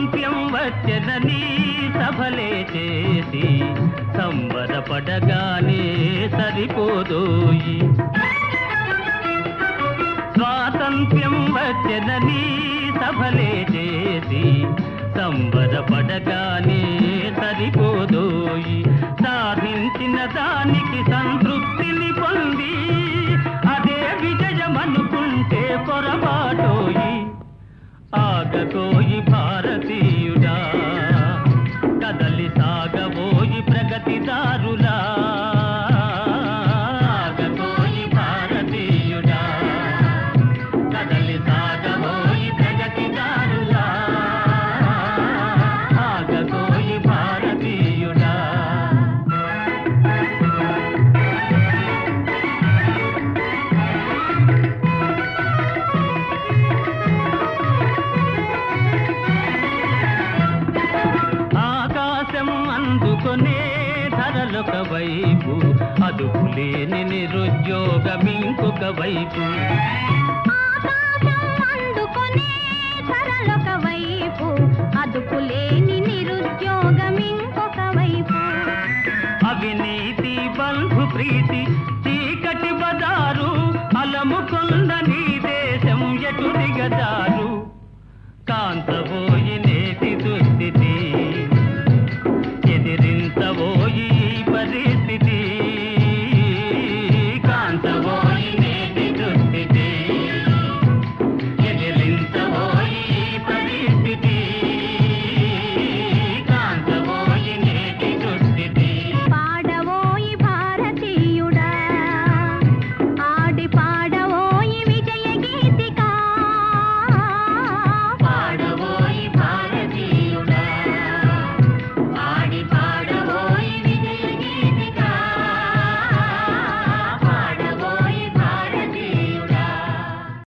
స్వాతంత్ర్యం వచ్చెనని సభలే చేసి సంబరపడగానే సరిపోదోయి. స్వాతంత్ర్యం వచ్చెనని సభలే చేసి సంబరపడగానే సరిపోదోయి. సాధించిన దానికి సంతృప్తిని పొంది అదే విజయమనుకుంటే పొరపాటోయి. ఆగకోయి భారతీయుడా, కదలి సాగబోయి ప్రగతిదారులా. ఆగకోయి భారతీయుడా, కదలి సాగబోయి ప్రగతిదారులా. ఆగకోయి భారతీయుడా. అందుకొనే ధరలొక వైపు, అదుపులేని నిరుద్యోగం ఇంకొక వైపు. అందుకొనే ధరలొక వైపు, అదుపులేని నిరుద్యోగం ఇంకొక వైపు. అవినీతి బంధు ప్రీతి